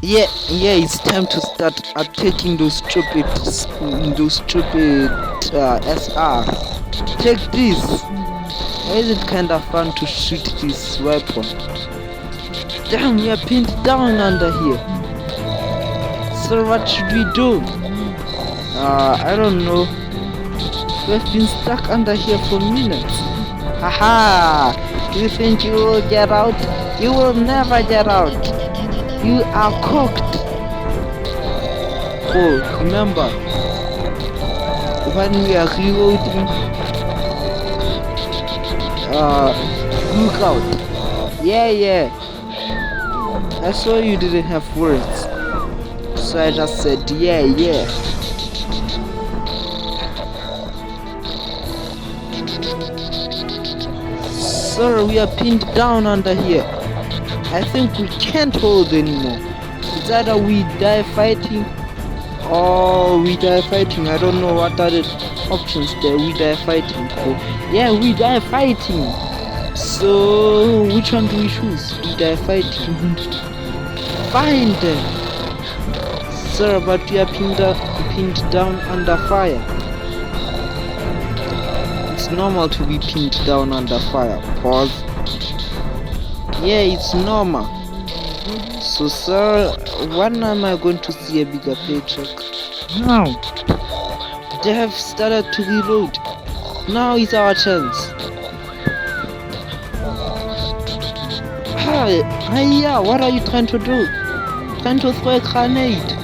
Yeah, it's time to start attacking those stupid SR. Take this. Why is it kind of fun to shoot this weapon? Damn, we are pinned down under here. So what should we do? I don't know. We've been stuck under here for minutes. Haha! You think you will get out? You will never get out. You are cooked. Oh, remember when we are reloading? Look out. Yeah. I saw you didn't have words, so I just said yeah. Sir, we are pinned down under here. I think we can't hold anymore. It's either we die fighting or we die fighting. I don't know what are the options there. We die fighting. Yeah, we die fighting. So which one do we choose? We die fighting. Fine then. Sir, but we are pinned down under fire. It's normal to be pinned down under fire. Pause. Yeah, it's normal. So sir, when am I going to see a bigger paycheck? Now. They have started to reload. Now is our chance. Hiya, what are you trying to do? Trying to throw a grenade.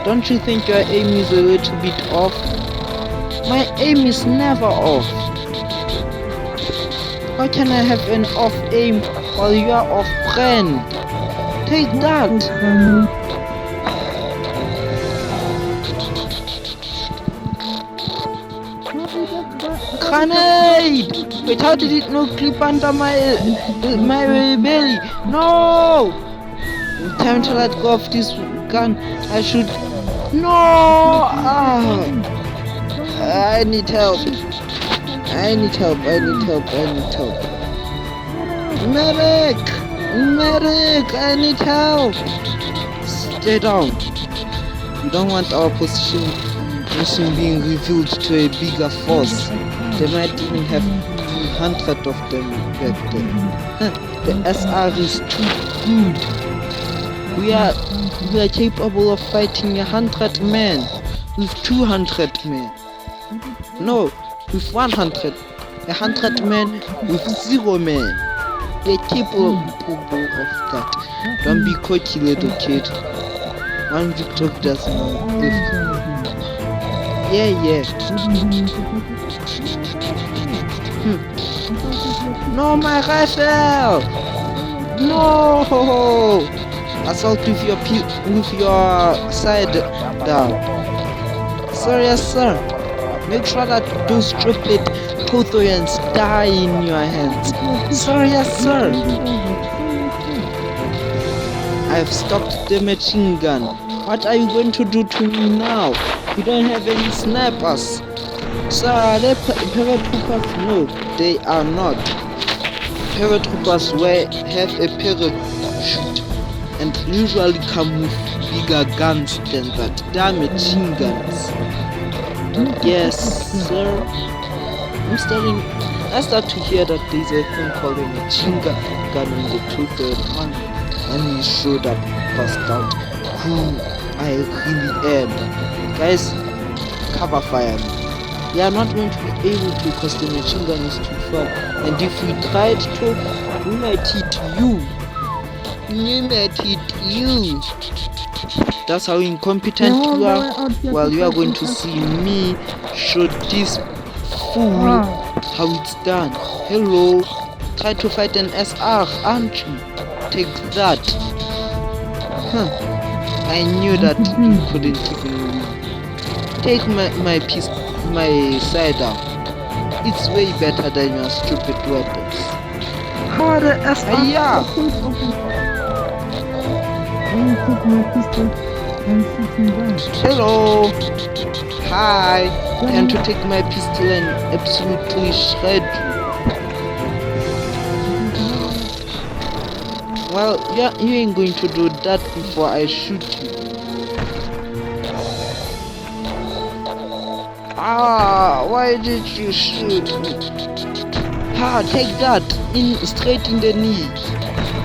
Don't you think your aim is a little bit off? My aim is never off. How can I have an off aim while you are off brand? Take that! Grenade! Wait, how did it not clip under my belly? No! Time to let go of this gun. I should... No! I need help. Medic! I need help. Stay down. We don't want our position being revealed to a bigger force. They might even have 100 of them back there. The SR is too good. We are capable of fighting 100 men with 200 men. No, with 100. 100 men with 0 men. We are capable of that. Don't be cocky, little kid. One victory doesn't live. Yeah. No, my rifle! No! Assault with your side down. Sorry, yes, sir. Make sure that those stupid Tothoians die in your hands. Sorry, yes, sir. I've stopped the machine gun. What are you going to do to me now? We don't have any snipers. Sir, are they paratroopers? No, they are not. Paratroopers have a parachute and usually come with bigger guns than that. They are machine guns. Yes, sir. I start to hear that there's a thing called a machine gun in the 231, and he showed up, passed out who I really am. Guys, cover fire me. We are not going to be able to because the machine gun is too far, and if we tried to, we might hit you. That's how incompetent you are. Well, you are going to see me show this fool how it's done. Hello, try to fight an SR, aren't you? Take that. I knew that you couldn't even win. Take my side out. It's way better than your stupid weapons. How are the SR? Yeah. Take my pistol and shoot him down. Hello. Hi. And to take my pistol and absolutely shred you. Well, yeah, you ain't going to do that before I shoot you. Ah, why did you shoot me? Ah, take that, straight in the knee.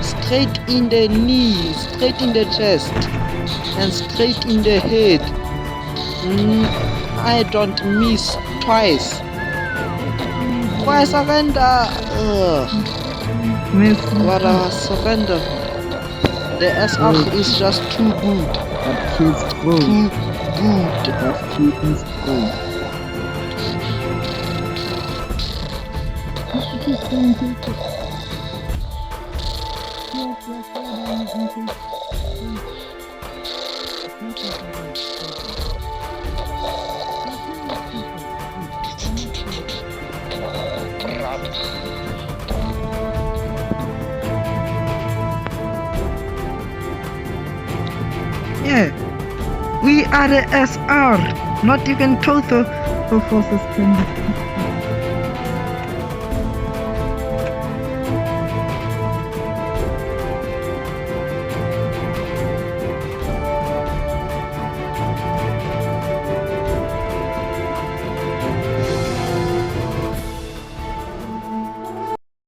Straight in the knee, straight in the chest, and straight in the head. I don't miss twice. Why surrender? What a surrender. The SR is just too good. That kid's good. Too good. That kid is good. Yeah, we are the SR, not even Totho. So forces can